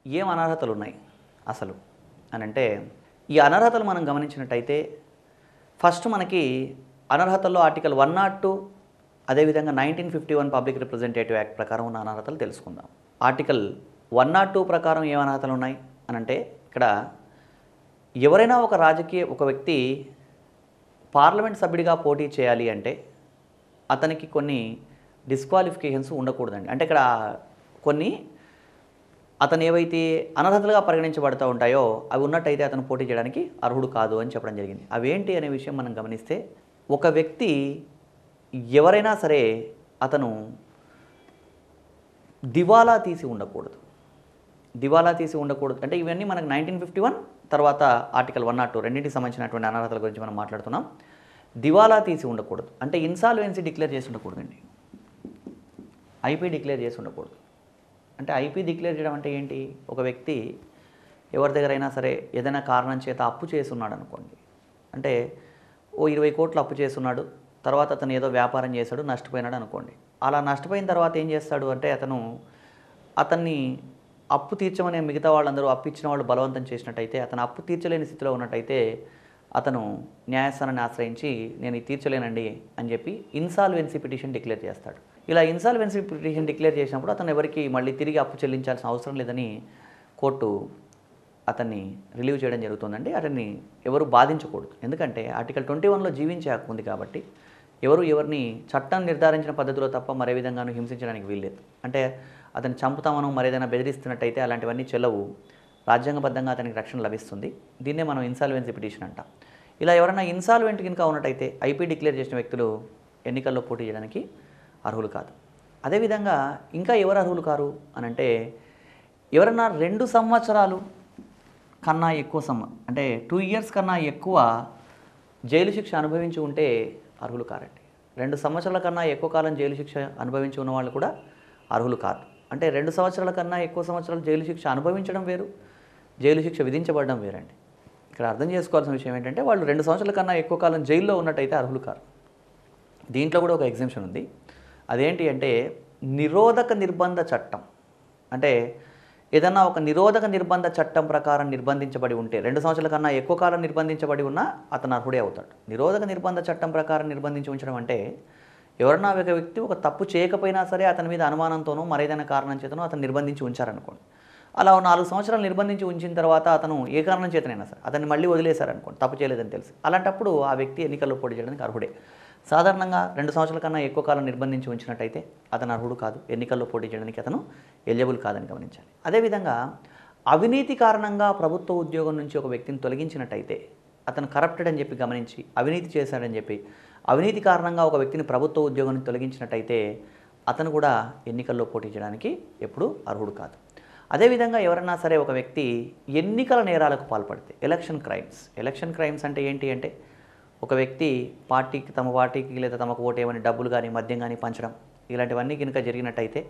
ఏం అనర్హతలు ఉన్నాయి అసలు అని అంటే, ఈ అనర్హతలు మనం గమనించినట్టయితే ఫస్ట్ మనకి అనర్హతల్లో ఆర్టికల్ 102 అదేవిధంగా 1951 పబ్లిక్ రిప్రజెంటేటివ్ యాక్ట్ ప్రకారం ఉన్న అనర్హతలు తెలుసుకుందాం. ఆర్టికల్ 102 ప్రకారం ఏం అనర్హతలు ఉన్నాయి అని అంటే, ఇక్కడ ఎవరైనా ఒక వ్యక్తి పార్లమెంట్ సభ్యుడిగా పోటీ చేయాలి అంటే అతనికి కొన్ని డిస్క్వాలిఫికేషన్స్ ఉండకూడదండి. అంటే ఇక్కడ కొన్ని అతను ఏవైతే అనర్హతలుగా పరిగణించబడుతూ ఉంటాయో అవి ఉన్నట్టయితే అతను పోటీ చేయడానికి అర్హుడు కాదు అని చెప్పడం జరిగింది. అవేంటి అనే విషయం మనం గమనిస్తే, ఒక వ్యక్తి ఎవరైనా సరే అతను దివాలా తీసి ఉండకూడదు. దివాలా తీసి ఉండకూడదు అంటే ఇవన్నీ మనకు 1951 తర్వాత ఆర్టికల్ 102 రెండింటికి సంబంధించినటువంటి అనర్హతల గురించి మనం మాట్లాడుతున్నాం. దివాలా తీసి ఉండకూడదు అంటే ఇన్సాల్వెన్సీ డిక్లేర్ చేసి ఉండకూడదండి. ఐపీ డిక్లేర్ చేసి ఉండకూడదు. అంటే ఐపీ డిక్లేర్ చేయడం అంటే ఏంటి? ఒక వ్యక్తి ఎవరి దగ్గరైనా సరే ఏదైనా కారణం చేత అప్పు చేస్తున్నాడు అనుకోండి. అంటే ఓ 20 కోట్లు అప్పు చేస్తున్నాడు, తర్వాత అతను ఏదో వ్యాపారం చేశాడు, నష్టపోయినాడు అనుకోండి. అలా నష్టపోయిన తర్వాత ఏం చేస్తాడు అంటే అతన్ని అప్పు తీర్చమనే మిగతా వాళ్ళందరూ అప్పు ఇచ్చిన వాళ్ళు బలవంతం చేసినట్టయితే, అతను అప్పు తీర్చలేని స్థితిలో ఉన్నట్టయితే అతను న్యాయస్థానాన్ని ఆశ్రయించి నేను ఇది తీర్చలేనండి అని చెప్పి ఇన్సాల్వెన్సీ పిటిషన్ డిక్లేర్ చేస్తాడు. ఇలా ఇన్సాల్వెన్సీ పిటిషన్ డిక్లేర్ చేసినప్పుడు అతను ఎవరికి మళ్ళీ తిరిగి అప్పు చెల్లించాల్సిన అవసరం లేదని కోర్టు అతన్ని రిలీవ్ చేయడం జరుగుతుందండి. అతన్ని ఎవరు బాధించకూడదు. ఎందుకంటే ఆర్టికల్ 21లో జీవించే హక్కు ఉంది కాబట్టి ఎవరిని చట్టం నిర్ధారించిన పద్ధతిలో తప్ప మరే విధంగానూ హింసించడానికి వీల్లేదు. అంటే అతను చంపుతామనో మరేదైనా బెదిరిస్తున్నట్టయితే అలాంటివన్నీ చెల్లవు. రాజ్యాంగబద్ధంగా అతనికి రక్షణ లభిస్తుంది. దీన్నే మనం ఇన్సాల్వెన్సీ పిటిషన్ అంటాం. ఇలా ఎవరైనా ఇన్సాల్వెంట్ కనుక ఉన్నట్టయితే ఐపీ డిక్లేర్ చేసిన వ్యక్తులు ఎన్నికల్లో పోటీ చేయడానికి అర్హులు కాదు. అదేవిధంగా ఇంకా ఎవరు అర్హులు కారు అని అంటే, ఎవరైనా 2 సంవత్సరాలు కన్నా ఎక్కువ అంటే 2 ఇయర్స్ కన్నా ఎక్కువ జైలు శిక్ష అనుభవించి ఉంటే అర్హులు కారండి. 2 సంవత్సరాల కన్నా ఎక్కువ కాలం జైలు శిక్ష అనుభవించి ఉన్న వాళ్ళు కూడా అర్హులు కాదు. అంటే 2 సంవత్సరాల కన్నా ఎక్కువ సంవత్సరాలు జైలు శిక్ష అనుభవించడం వేరు, జైలు శిక్ష విధించబడడం వేరండి. ఇక్కడ అర్థం చేసుకోవాల్సిన విషయం ఏంటంటే, వాళ్ళు 2 సంవత్సరాల కన్నా ఎక్కువ కాలం జైల్లో ఉన్నట్టయితే అర్హులు కారు. దీంట్లో కూడా ఒక ఎగ్జెంప్షన్ ఉంది. అదేంటి అంటే నిరోధక నిర్బంధ చట్టం. అంటే ఏదన్నా ఒక నిరోధక నిర్బంధ చట్టం ప్రకారం నిర్బంధించబడి ఉంటే 2 సంవత్సరాల కన్నా ఎక్కువ కాలం నిర్బంధించబడి ఉన్నా అతను అర్హుడే అవుతాడు. నిరోధక నిర్బంధ చట్టం ప్రకారం నిర్బంధించి ఉంచడం అంటే, ఎవరన్నా ఒక వ్యక్తి ఒక తప్పు చేయకపోయినా సరే అతని మీద అనుమానంతోనో మరేదైనా కారణం చేతనో అతను నిర్బంధించి ఉంచారనుకోండి. అలా 4 సంవత్సరాలు నిర్బంధించి ఉంచిన తర్వాత అతను ఏ కారణం చేతనైనా సరే అతన్ని మళ్ళీ వదిలేశారనుకోండి, తప్పు చేయలేదని తెలిసి, అలాంటప్పుడు ఆ వ్యక్తి ఎన్నికల్లో పోటీ చేయడానికి అర్హుడే. సాధారణంగా 2 సంవత్సరాల కన్నా ఎక్కువ కాలం నిర్బంధించి ఉంచినట్టయితే అతను అర్హుడు కాదు, ఎన్నికల్లో పోటీ చేయడానికి అతను ఎలిజిబుల్ కాదని గమనించాలి. అదేవిధంగా అవినీతి కారణంగా ప్రభుత్వ ఉద్యోగం నుంచి ఒక వ్యక్తిని తొలగించినట్టయితే, అతను కరప్టెడ్ అని చెప్పి గమనించి అవినీతి చేశాడని చెప్పి అవినీతి కారణంగా ఒక వ్యక్తిని ప్రభుత్వ ఉద్యోగం నుంచి తొలగించినట్టయితే అతను కూడా ఎన్నికల్లో పోటీ చేయడానికి ఎప్పుడూ అర్హుడు కాదు. అదేవిధంగా ఎవరైనా సరే ఒక వ్యక్తి ఎన్నికల నేరాలకు పాల్పడితే, ఎలక్షన్ క్రైమ్స్ అంటే ఏంటి అంటే, ఒక వ్యక్తి తమ పార్టీకి లేదా తమకు ఓటేమని డబ్బులు కానీ మద్యం కానీ పంచడం, ఇలాంటివన్నీ కనుక జరిగినట్టయితే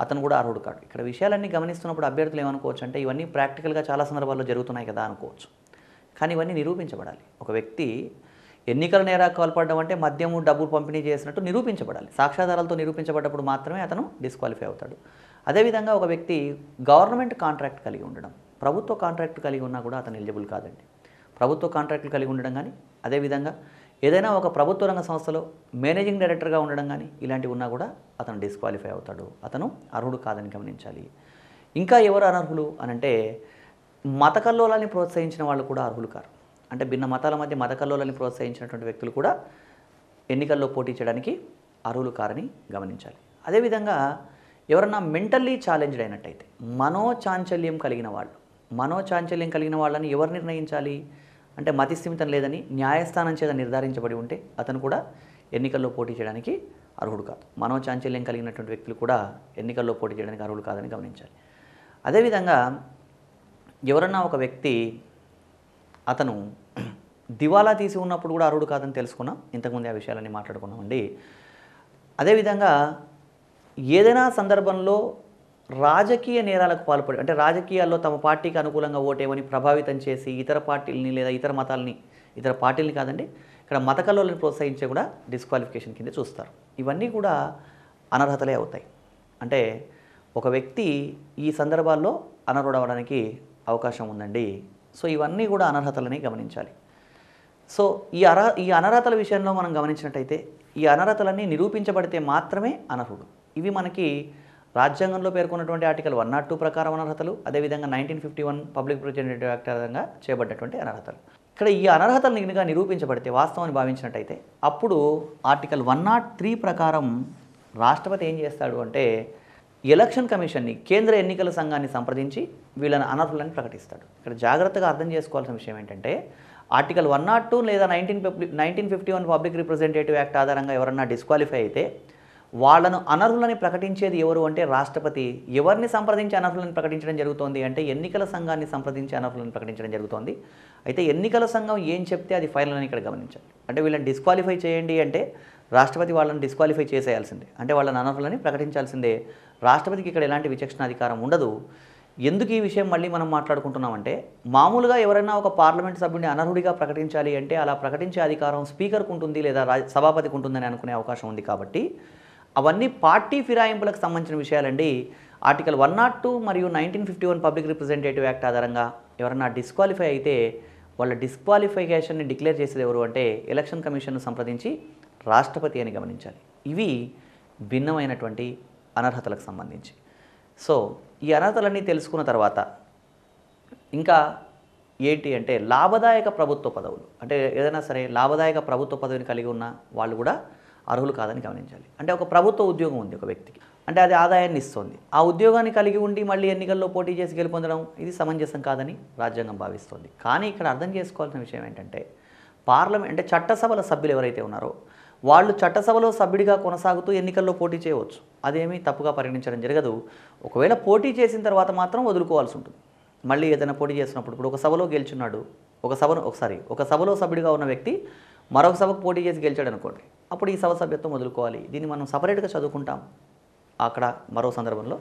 అతను కూడా అర్హుడు కాడు. ఇక్కడ విషయాలన్నీ గమనిస్తున్నప్పుడు అభ్యర్థులు ఏమనుకోవచ్చు అంటే, ఇవన్నీ ప్రాక్టికల్గా చాలా సందర్భాల్లో జరుగుతున్నాయి కదా అనుకోవచ్చు. కానీ ఇవన్నీ నిరూపించబడాలి. ఒక వ్యక్తి ఎన్నికల నేరాలకు పాల్పడడం అంటే మద్యము డబ్బులు పంపిణీ చేసినట్టు నిరూపించబడాలి. సాక్ష్యాధారాలతో నిరూపించబడ్డప్పుడు మాత్రమే అతను డిస్క్వాలిఫై అవుతాడు. అదేవిధంగా ఒక వ్యక్తి గవర్నమెంట్ కాంట్రాక్ట్ కలిగి ఉండడం, ప్రభుత్వ కాంట్రాక్ట్ కలిగి ఉన్నా కూడా అతను ఎలిజిబుల్ కాదండి. ప్రభుత్వ కాంట్రాక్టులు కలిగి ఉండడం కానీ, అదేవిధంగా ఏదైనా ఒక ప్రభుత్వ రంగ సంస్థలో మేనేజింగ్ డైరెక్టర్గా ఉండడం కానీ ఇలాంటివి ఉన్నా కూడా అతను డిస్క్వాలిఫై అవుతాడు. అతను అర్హుడు కాదని గమనించాలి. ఇంకా ఎవరు అనర్హులు అనంటే, మత కల్లోలాన్ని ప్రోత్సహించిన వాళ్ళు కూడా అర్హులు కారు. అంటే భిన్న మతాల మధ్య మత కల్లోలాన్ని ప్రోత్సహించినటువంటి వ్యక్తులు కూడా ఎన్నికల్లో పోటీ చేయడానికి అర్హులు కారని గమనించాలి. అదేవిధంగా ఎవరన్నా మెంటల్లీ ఛాలెంజ్డ్ అయినట్టయితే, మనోచాంచల్యం కలిగిన వాళ్ళని ఎవరు నిర్ణయించాలి అంటే, మతిస్థిమితం లేదని న్యాయస్థానం చేత నిర్ధారించబడి ఉంటే అతను కూడా ఎన్నికల్లో పోటీ చేయడానికి అర్హుడు కాదు. మనోచాంచల్యం కలిగినటువంటి వ్యక్తులు కూడా ఎన్నికల్లో పోటీ చేయడానికి అర్హులు కాదని గమనించాలి. అదేవిధంగా ఎవరన్నా ఒక వ్యక్తి అతను దివాలా తీసి ఉన్నప్పుడు కూడా అర్హుడు కాదని తెలుసుకున్నాం. ఇంతకుముందే ఆ విషయాలన్నీ మాట్లాడుకున్నామండి. అదేవిధంగా ఏదైనా సందర్భంలో రాజకీయ నేరాలకు పాల్పడి, అంటే రాజకీయాల్లో తమ పార్టీకి అనుకూలంగా ఓటేమని ప్రభావితం చేసి ఇతర పార్టీలని లేదా ఇతర పార్టీలని కాదండి, ఇక్కడ మత కల్లోలను ప్రోత్సహించే కూడా డిస్క్వాలిఫికేషన్ కింద చూస్తారు. ఇవన్నీ కూడా అనర్హతలే అవుతాయి. అంటే ఒక వ్యక్తి ఈ సందర్భాల్లో అనర్హుడు అవ్వడానికి అవకాశం ఉందండి. సో ఇవన్నీ కూడా అనర్హతలని గమనించాలి. సో ఈ అనర్హతల విషయంలో మనం గమనించినట్టయితే ఈ అనర్హతలన్నీ నిరూపించబడితే మాత్రమే అనర్హుడు. ఇవి మనకి రాజ్యాంగంలో పేర్కొన్నటువంటి ఆర్టికల్ 102 ప్రకారం అనర్హతలు, అదేవిధంగా 1951 పబ్లిక్ రిప్రజెంటేటివ్ యాక్ట్ ఆధారంగా చేయబడ్డటువంటి అనర్హతలు. ఇక్కడ ఈ అనర్హతలు నిజంగా నిరూపించబడితే వాస్తవాన్ని భావించినట్టయితే అప్పుడు ఆర్టికల్ 103 ప్రకారం రాష్ట్రపతి ఏం చేస్తాడు అంటే ఎలక్షన్ కమిషన్ని, కేంద్ర ఎన్నికల సంఘాన్ని సంప్రదించి వీళ్ళని అనర్హులని ప్రకటిస్తాడు. ఇక్కడ జాగ్రత్తగా అర్థం చేసుకోవాల్సిన విషయం ఏంటంటే ఆర్టికల్ 102 లేదా 1951 పబ్లిక్ రిప్రజెంటేటివ్ యాక్ట్ ఆధారంగా ఎవరన్నా డిస్క్వాలిఫై అయితే వాళ్ళను అనర్హులని ప్రకటించేది ఎవరు అంటే రాష్ట్రపతి. ఎవరిని సంప్రదించి అనర్హులను ప్రకటించడం జరుగుతోంది అంటే ఎన్నికల సంఘాన్ని సంప్రదించి అనర్హులను ప్రకటించడం జరుగుతోంది. అయితే ఎన్నికల సంఘం ఏం చెప్తే అది ఫైనల్ అని ఇక్కడ గమనించాలి. అంటే వీళ్ళని డిస్క్వాలిఫై చేయండి అంటే రాష్ట్రపతి వాళ్ళని డిస్క్వాలిఫై చేసేయాల్సిందే, అంటే వాళ్ళని అనర్హులని ప్రకటించాల్సిందే. రాష్ట్రపతికి ఇక్కడ ఎలాంటి విచక్షణ అధికారం ఉండదు. ఎందుకు ఈ విషయం మళ్ళీ మనం మాట్లాడుకుంటున్నామంటే మామూలుగా ఎవరైనా ఒక పార్లమెంట్ సభ్యుడిని అనర్హుడిగా ప్రకటించాలి అంటే అలా ప్రకటించే అధికారం స్పీకర్కు ఉంటుంది లేదా సభాపతికి ఉంటుందని అనుకునే అవకాశం ఉంది. కాబట్టి అవన్నీ పార్టీ ఫిరాయింపులకు సంబంధించిన విషయాలండి. ఆర్టికల్ 102 మరియు 1951 పబ్లిక్ రిప్రజెంటేటివ్ యాక్ట్ ఆధారంగా ఎవరన్నా డిస్క్వాలిఫై అయితే వాళ్ళ డిస్క్వాలిఫికేషన్ని డిక్లేర్ చేసేది ఎవరు అంటే ఎలక్షన్ కమిషన్ను సంప్రదించి రాష్ట్రపతి అని గమనించాలి. ఇవి భిన్నమైనటువంటి అనర్హతలకు సంబంధించి. సో ఈ అనర్హతలన్నీ తెలుసుకున్న తర్వాత ఇంకా ఏంటి అంటే లాభదాయక ప్రభుత్వ పదవులు, అంటే ఏదైనా సరే లాభదాయక ప్రభుత్వ పదవిని కలిగి ఉన్న వాళ్ళు కూడా అర్హులు కాదని గమనించాలి. అంటే ఒక ప్రభుత్వ ఉద్యోగం ఉంది ఒక వ్యక్తికి, అంటే అది ఆదాయాన్ని ఇస్తుంది. ఆ ఉద్యోగాన్ని కలిగి ఉండి మళ్ళీ ఎన్నికల్లో పోటీ చేసి గెలుపొందడం ఇది సమంజసం కాదని రాజ్యాంగం భావిస్తుంది. కానీ ఇక్కడ అర్థం చేసుకోవాల్సిన విషయం ఏంటంటే పార్లమెంట్ అంటే చట్టసభల సభ్యులు ఎవరైతే ఉన్నారో వాళ్ళు చట్టసభలో సభ్యుడిగా కొనసాగుతూ ఎన్నికల్లో పోటీ చేయవచ్చు. అదేమీ తప్పుగా పరిగణించడం జరగదు. ఒకవేళ పోటీ చేసిన తర్వాత మాత్రం వదులుకోవాల్సి ఉంటుంది. మళ్ళీ ఏదైనా పోటీ చేసినప్పుడు ఇప్పుడు ఒక సభలో గెలుచున్నాడు, ఒక సభలో సభ్యుడిగా ఉన్న వ్యక్తి మరొక సభకు పోటీ చేసి గెలిచాడు అనుకోండి, అప్పుడు ఈ సభ సభ్యత్వం వదులుకోవాలి. దీన్ని మనం సపరేట్గా చదువుకుంటాం అక్కడ మరో సందర్భంలో.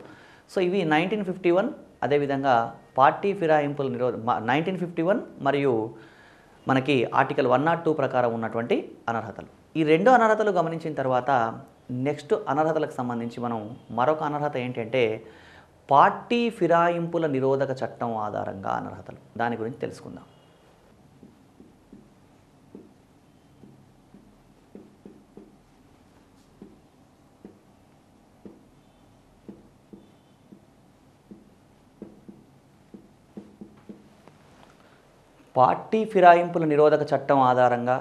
సో ఇవి 1951 అదేవిధంగా పార్టీ ఫిరాయింపుల 1951 మరియు మనకి ఆర్టికల్ 102 ప్రకారం ఉన్నటువంటి అనర్హతలు. ఈ రెండు అనర్హతలు గమనించిన తర్వాత నెక్స్ట్ అనర్హతలకు సంబంధించి మనం మరొక అనర్హత ఏంటంటే పార్టీ ఫిరాయింపుల నిరోధక చట్టం ఆధారంగా అనర్హతలు. దాని గురించి తెలుసుకుందాం. పార్టీ ఫిరాయింపుల నిరోధక చట్టం ఆధారంగా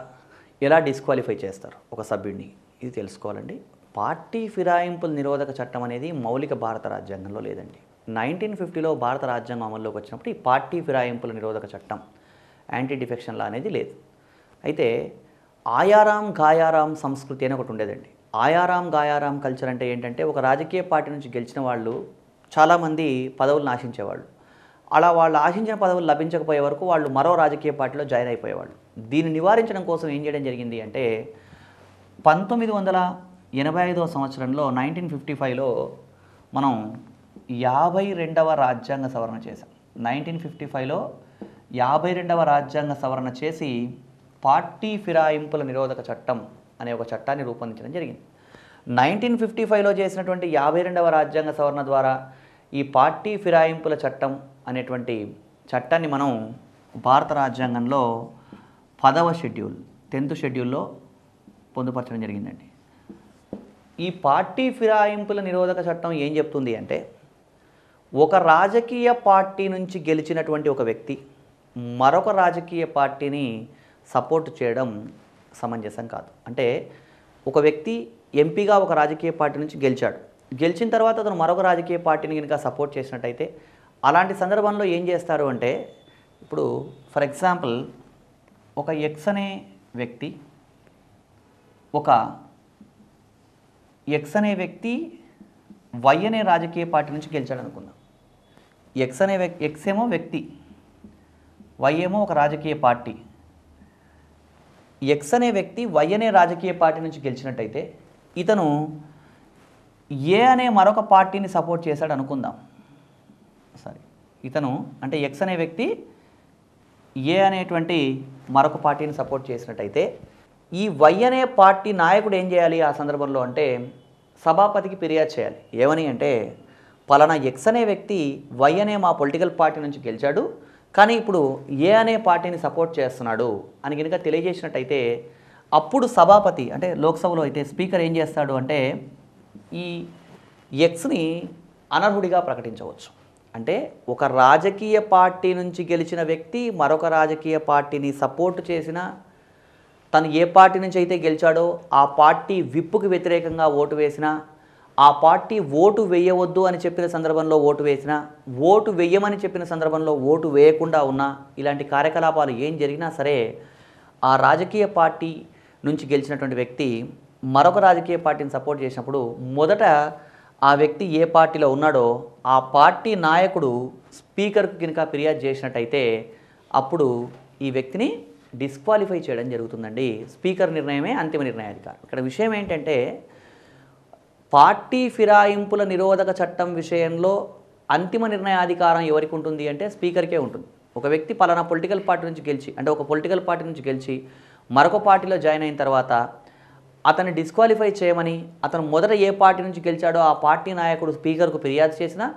ఎలా డిస్క్వాలిఫై చేస్తారు ఒక సభ్యుడిని, ఇది తెలుసుకోవాలండి. పార్టీ ఫిరాయింపుల నిరోధక చట్టం అనేది మౌలిక భారత రాజ్యాంగంలో లేదండి. 1950లో భారత రాజ్యాంగం అమల్లోకి వచ్చినప్పుడు ఈ పార్టీ ఫిరాయింపుల నిరోధక చట్టం యాంటీ డిఫెక్షన్ లా అనేది లేదు. అయితే ఆయారాం గాయారాం సంస్కృతి అని ఒకటి ఉండేదండి. ఆయారాం గాయారాం కల్చర్ అంటే ఏంటంటే ఒక రాజకీయ పార్టీ నుంచి గెలిచిన వాళ్ళు చాలామంది పదవులను ఆశించేవాళ్ళు. అలా వాళ్ళు ఆశించిన పదవులు లభించకపోయే వరకు వాళ్ళు మరో రాజకీయ పార్టీలో జాయిన్ అయిపోయేవాళ్ళు. దీన్ని నివారించడం కోసం ఏం చేయడం జరిగింది అంటే 1985వ సంవత్సరంలో 1955లో మనం 52వ రాజ్యాంగ సవరణ చేశాం. 1955లో 52వ రాజ్యాంగ సవరణ చేసి పార్టీ ఫిరాయింపుల నిరోధక చట్టం అనే ఒక చట్టాన్ని రూపొందించడం జరిగింది. 1955లో చేసినటువంటి 52వ రాజ్యాంగ సవరణ ద్వారా ఈ పార్టీ ఫిరాయింపుల చట్టం అనేటువంటి చట్టాన్ని మనం భారత రాజ్యాంగంలో 10వ షెడ్యూల్ 10th షెడ్యూల్లో పొందుపరచడం జరిగిందండి. ఈ పార్టీ ఫిరాయింపుల నిరోధక చట్టం ఏం చెప్తుంది అంటే ఒక రాజకీయ పార్టీ నుంచి గెలిచినటువంటి ఒక వ్యక్తి మరొక రాజకీయ పార్టీని సపోర్ట్ చేయడం సమంజసం కాదు. అంటే ఒక వ్యక్తి ఎంపీగా ఒక రాజకీయ పార్టీ నుంచి గెలిచాడు, గెలిచిన తర్వాత అతను మరొక రాజకీయ పార్టీని కనుక సపోర్ట్ చేసినట్టయితే అలాంటి సందర్భంలో ఏం చేస్తారు అంటే ఇప్పుడు ఫర్ ఎగ్జాంపుల్ ఒక ఎక్స్ అనే వ్యక్తి వై అనే రాజకీయ పార్టీ నుంచి గెలిచాడు అనుకుందాం. ఎక్స్ ఏమో వ్యక్తి, వై ఏమో ఒక రాజకీయ పార్టీ. ఎక్స్ అనే వ్యక్తి వై అనే రాజకీయ పార్టీ నుంచి గెలిచినట్టయితే ఇతను ఏ అనే మరొక పార్టీని సపోర్ట్ చేశాడు అనుకుందాం. ఇతను అంటే ఎక్స్ అనే వ్యక్తి ఏ అనేటువంటి మరొక పార్టీని సపోర్ట్ చేసినట్టయితే ఈ వై అనే పార్టీ నాయకుడు ఏం చేయాలి ఆ సందర్భంలో అంటే సభాపతికి ఫిర్యాదు చేయాలి. ఏమని అంటే పలానా ఎక్స్ అనే వ్యక్తి వై అనే మా పొలిటికల్ పార్టీ నుంచి గెలిచాడు, కానీ ఇప్పుడు ఏ అనే పార్టీని సపోర్ట్ చేస్తున్నాడు అని కనుక తెలియజేసినట్టయితే అప్పుడు సభాపతి అంటే లోక్సభలో అయితే స్పీకర్ ఏం చేస్తాడు అంటే ఈ ఎక్స్ని అనర్హుడిగా ప్రకటించవచ్చు. అంటే ఒక రాజకీయ పార్టీ నుంచి గెలిచిన వ్యక్తి మరొక రాజకీయ పార్టీని సపోర్ట్ చేసిన, తను ఏ పార్టీ నుంచి అయితే గెలిచాడో ఆ పార్టీ విప్పుకి వ్యతిరేకంగా ఓటు వేసినా, ఆ పార్టీ ఓటు వేయవద్దు అని చెప్పిన సందర్భంలో ఓటు వేసినా, ఓటు వేయమని చెప్పిన సందర్భంలో ఓటు వేయకుండా ఉన్నా, ఇలాంటి కార్యకలాపాలు ఏం జరిగినా సరే ఆ రాజకీయ పార్టీ నుంచి గెలిచినటువంటి వ్యక్తి మరొక రాజకీయ పార్టీని సపోర్ట్ చేసినప్పుడు మొదట ఆ వ్యక్తి ఏ పార్టీలో ఉన్నాడో ఆ పార్టీ నాయకుడు స్పీకర్కు కనుక ఫిర్యాదు చేసినట్టయితే అప్పుడు ఈ వ్యక్తిని డిస్క్వాలిఫై చేయడం జరుగుతుందండి. స్పీకర్ నిర్ణయమే అంతిమ నిర్ణయాధికారం. ఇక్కడ విషయం ఏంటంటే పార్టీ ఫిరాయింపుల నిరోధక చట్టం విషయంలో అంతిమ నిర్ణయాధికారం ఎవరికి ఉంటుంది అంటే స్పీకర్కే ఉంటుంది. ఒక వ్యక్తి పలానా పొలిటికల్ పార్టీ నుంచి గెలిచి అంటే ఒక పొలిటికల్ పార్టీ నుంచి గెలిచి మరొక పార్టీలో జాయిన్ అయిన తర్వాత అతన్ని డిస్క్వాలిఫై చేయమని అతను మొదట ఏ పార్టీ నుంచి గెలిచాడో ఆ పార్టీ నాయకుడు స్పీకర్కు ఫిర్యాదు చేసినా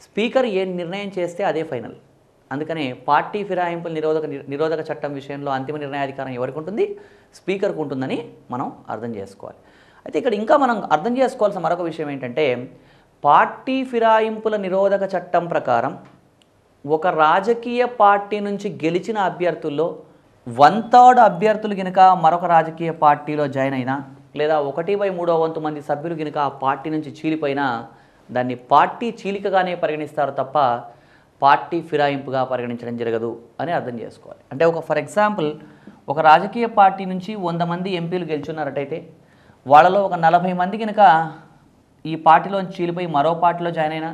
స్పీకర్ ఏ నిర్ణయం చేస్తే అదే ఫైనల్. అందుకనే పార్టీ ఫిరాయింపుల నిరోధక చట్టం విషయంలో అంతిమ నిర్ణయాధికారం ఎవరికి ఉంటుంది? స్పీకర్కు ఉంటుందని మనం అర్థం చేసుకోవాలి. అయితే ఇక్కడ ఇంకా మనం అర్థం చేసుకోవాల్సిన మరొక విషయం ఏంటంటే పార్టీ ఫిరాయింపుల నిరోధక చట్టం ప్రకారం ఒక రాజకీయ పార్టీ నుంచి గెలిచిన అభ్యర్థుల్లో 1/3 అభ్యర్థులు కనుక మరొక రాజకీయ పార్టీలో జాయిన్ అయినా లేదా 1/3 వంతు మంది సభ్యులు కనుక ఆ పార్టీ నుంచి చీలిపోయినా దాన్ని పార్టీ చీలికగానే పరిగణిస్తారు తప్ప పార్టీ ఫిరాయింపుగా పరిగణించడం జరగదు అని అర్థం చేసుకోవాలి. అంటే ఫర్ ఎగ్జాంపుల్ ఒక రాజకీయ పార్టీ నుంచి 100 మంది ఎంపీలు గెలుచున్నారటైతే వాళ్ళలో ఒక 40 మంది కనుక ఈ పార్టీలో చీలిపోయి మరో పార్టీలో జాయిన్ అయినా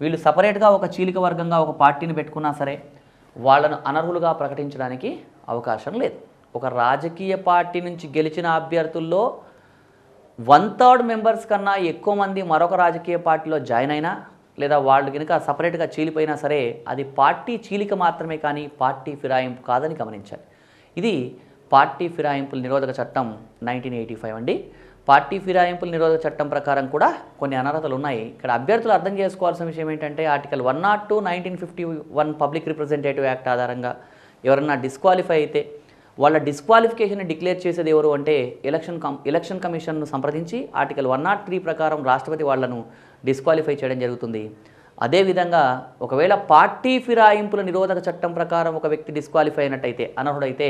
వీళ్ళు సపరేట్గా ఒక చీలిక వర్గంగా ఒక పార్టీని పెట్టుకున్నా సరే వాళ్ళను అనర్హులుగా ప్రకటించడానికి అవకాశం లేదు. ఒక రాజకీయ పార్టీ నుంచి గెలిచిన అభ్యర్థుల్లో 1/3 మెంబర్స్ కన్నా ఎక్కువ మంది మరొక రాజకీయ పార్టీలో జాయిన్ అయినా లేదా వాళ్ళు కనుక సపరేట్గా చీలిపోయినా సరే అది పార్టీ చీలిక మాత్రమే కానీ పార్టీ ఫిరాయింపు కాదని గమనించాలి. ఇది పార్టీ ఫిరాయింపుల నిరోధక చట్టం 1985 అండి. పార్టీ ఫిరాయింపుల నిరోధక చట్టం ప్రకారం కూడా కొన్ని అనర్హతలు ఉన్నాయి. ఇక్కడ అభ్యర్థులు అర్థం చేసుకోవాల్సిన విషయం ఏంటంటే ఆర్టికల్ 102 1951 పబ్లిక్ రిప్రజెంటేటివ్ యాక్ట్ ఆధారంగా ఎవరన్నా డిస్క్వాలిఫై అయితే వాళ్ళ డిస్క్వాలిఫికేషన్ డిక్లేర్ చేసేది ఎవరు అంటే ఎలక్షన్ కమిషన్ను సంప్రదించి ఆర్టికల్ 103 ప్రకారం రాష్ట్రపతి వాళ్లను డిస్క్వాలిఫై చేయడం జరుగుతుంది. అదేవిధంగా ఒకవేళ పార్టీ ఫిరాయింపుల నిరోధక చట్టం ప్రకారం ఒక వ్యక్తి డిస్క్వాలిఫై అయినట్టయితే అనర్హుడైతే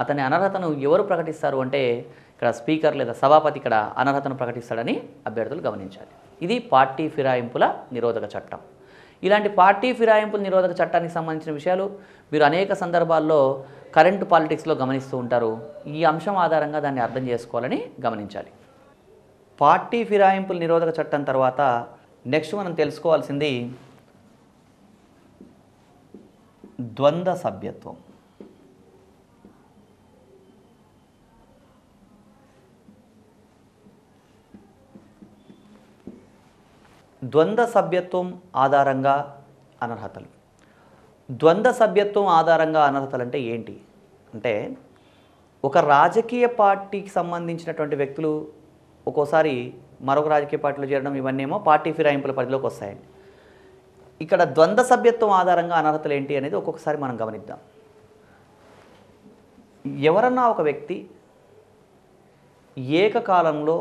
అతని అనర్హతను ఎవరు ప్రకటిస్తారు అంటే ఇక్కడ స్పీకర్ లేదా సభాపతి ఇక్కడ అనర్హతను ప్రకటిస్తాడని అభ్యర్థులు గమనించాలి. ఇది పార్టీ ఫిరాయింపుల నిరోధక చట్టం. ఇలాంటి పార్టీ ఫిరాయింపుల నిరోధక చట్టానికి సంబంధించిన విషయాలు మీరు అనేక సందర్భాల్లో కరెంట్ పాలిటిక్స్లో గమనిస్తూ ఉంటారు. ఈ అంశం ఆధారంగా దాన్ని అర్థం చేసుకోవాలని గమనించాలి. పార్టీ ఫిరాయింపుల నిరోధక చట్టం తర్వాత నెక్స్ట్ మనం తెలుసుకోవాల్సింది ద్వంద్వ సభ్యత్వం. ద్వంద్వ సభ్యత్వం ఆధారంగా అనర్హతలు. ద్వంద్వ సభ్యత్వం ఆధారంగా అనర్హతలు అంటే ఏంటి అంటే ఒక రాజకీయ పార్టీకి సంబంధించినటువంటి వ్యక్తులు ఒక్కోసారి మరొక రాజకీయ పార్టీలో చేరడం ఇవన్నేమో పార్టీ ఫిరాయింపుల పరిధిలోకి వస్తాయండి. ఇక్కడ ద్వంద్వ సభ్యత్వం ఆధారంగా అనర్హతలు ఏంటి అనేది ఒక్కొక్కసారి మనం గమనిద్దాం. ఎవరన్నా ఒక వ్యక్తి ఏకకాలంలో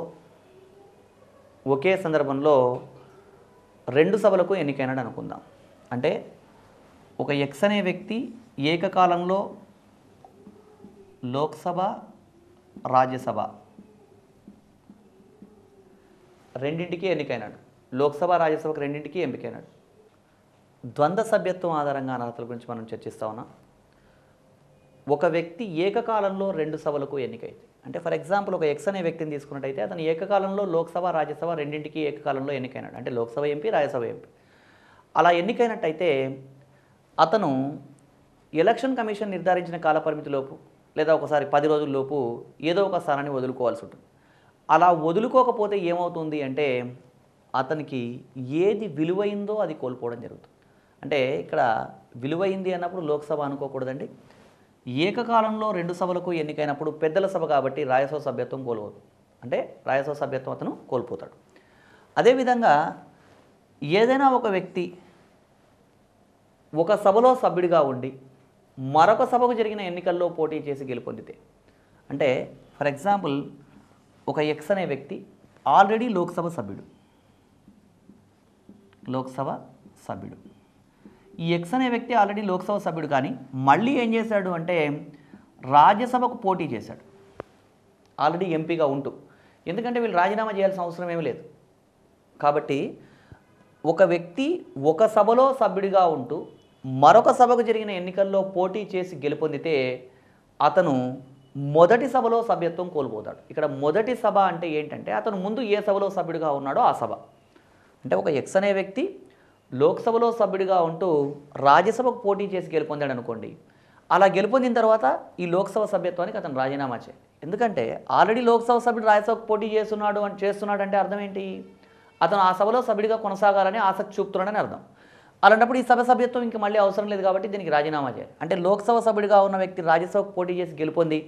ఒకే సందర్భంలో 2 సభలకు ఎన్నికైనాడు అనుకుందాం. అంటే ఒక ఎక్స్ అనే వ్యక్తి ఏకకాలంలో లోక్సభ రాజ్యసభ రెండింటికి ఎన్నికైనాడు. లోక్సభ రాజ్యసభకు రెండింటికి ఎంపికైనాడు. ద్వంద్వ సభ్యత్వం ఆధారంగా అనర్హతల గురించి మనం చర్చిస్తా ఉన్నాం. ఒక వ్యక్తి ఏకకాలంలో 2 సభలకు ఎన్నికైతే అంటే ఫర్ ఎగ్జాంపుల్ ఒక ఎక్స్ అనే వ్యక్తిని తీసుకున్నట్టయితే అతను ఏకకాలంలో లోక్సభ రాజ్యసభ రెండింటికి ఏకకాలంలో ఎన్నికైనాడు. అంటే లోక్సభ ఎంపీ రాజ్యసభ ఎంపీ అలా ఎన్నికైనట్టయితే అతను ఎలక్షన్ కమిషన్ నిర్ధారించిన కాలపరిమితిలోపు లేదా ఒకసారి 10 రోజుల్లోపు ఏదో ఒక స్థానాన్ని వదులుకోవాల్సి ఉంటుంది. అలా వదులుకోకపోతే ఏమవుతుంది అంటే అతనికి ఏది విలువైందో అది కోల్పోవడం జరుగుతుంది. అంటే ఇక్కడ విలువైంది అన్నప్పుడు లోక్సభ అనుకోకూడదండి. ఏకకాలంలో 2 సభలకు ఎన్నికైనప్పుడు పెద్దల సభ కాబట్టి రాజ్యసభ సభ్యత్వం కోల్పోదు. అంటే రాజ్యసభ సభ్యత్వం అతను కోల్పోతాడు. అదేవిధంగా ఏదైనా ఒక వ్యక్తి ఒక సభలో సభ్యుడిగా ఉండి మరొక సభకు జరిగిన ఎన్నికల్లో పోటీ చేసి గెలుపొందితే, అంటే ఫర్ ఎగ్జాంపుల్ ఒక ఎక్స్ అనే వ్యక్తి ఆల్రెడీ లోక్సభ సభ్యుడు. ఈ ఎక్స్ అనే వ్యక్తి ఆల్రెడీ లోక్సభ సభ్యుడు, కానీ మళ్ళీ ఏం చేశాడు అంటే రాజ్యసభకు పోటీ చేశాడు ఆల్రెడీ ఎంపీగా ఉంటూ. ఎందుకంటే వీళ్ళు రాజీనామా చేయాల్సిన అవసరం ఏమీ లేదు. కాబట్టి ఒక వ్యక్తి ఒక సభలో సభ్యుడిగా ఉంటూ మరొక సభకు జరిగిన ఎన్నికల్లో పోటీ చేసి గెలుపొందితే అతను మొదటి సభలో సభ్యత్వం కోల్పోతాడు. ఇక్కడ మొదటి సభ అంటే ఏంటంటే అతను ముందు ఏ సభలో సభ్యుడిగా ఉన్నాడో ఆ సభ. అంటే ఒక ఎక్స్ అనే వ్యక్తి లోక్సభలో సభ్యుడిగా ఉంటూ రాజ్యసభకు పోటీ చేసి గెలుపొందాడు అనుకోండి. అలా గెలుపొందిన తర్వాత ఈ లోక్సభ సభ్యత్వానికి అతను రాజీనామా చేయాలి. ఎందుకంటే ఆల్రెడీ లోక్సభ సభ్యుడు రాజ్యసభకు పోటీ చేస్తున్నాడు అంటే అర్థం ఏంటి? అతను ఆ సభలో సభ్యుడిగా కొనసాగాలని ఆసక్తి చూపుతున్నాడని అర్థం. అలాంటప్పుడు ఈ సభ సభ్యత్వం ఇంక మళ్ళీ అవసరం లేదు కాబట్టి దీనికి రాజీనామా చేయాలి. అంటే లోక్సభ సభ్యుడిగా ఉన్న వ్యక్తి రాజ్యసభకు పోటీ చేసి గెలుపొంది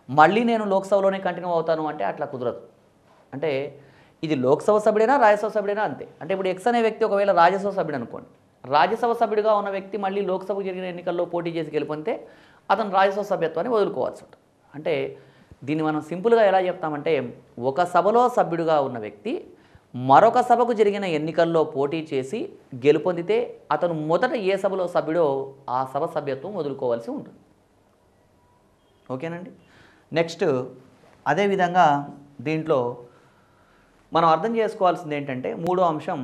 మళ్ళీ నేను లోక్సభలోనే కంటిన్యూ అవుతాను అంటే అట్లా కుదరదు. అంటే ఇది లోక్సభ సభ్యుడైనా రాజ్యసభ సభ్యుడైనా అంతే. అంటే ఇప్పుడు ఎక్స్ అనే వ్యక్తి ఒకవేళ రాజ్యసభ సభ్యుడు అనుకోండి, రాజ్యసభ సభ్యుడిగా ఉన్న వ్యక్తి మళ్ళీ లోక్సభకు జరిగిన ఎన్నికల్లో పోటీ చేసి గెలుపొందితే అతను రాజ్యసభ సభ్యత్వాన్ని వదులుకోవాల్సి ఉంటుంది. అంటే దీన్ని మనం సింపుల్గా ఎలా చెప్తామంటే ఒక సభలో సభ్యుడిగా ఉన్న వ్యక్తి మరొక సభకు జరిగిన ఎన్నికల్లో పోటీ చేసి గెలుపొందితే అతను మొదట ఏ సభలో సభ్యుడో ఆ సభ సభ్యత్వం వదులుకోవాల్సి ఉంటుంది. ఓకేనండి. నెక్స్ట్ అదేవిధంగా దీంట్లో మనం అర్థం చేసుకోవాల్సింది ఏంటంటే మూడో అంశం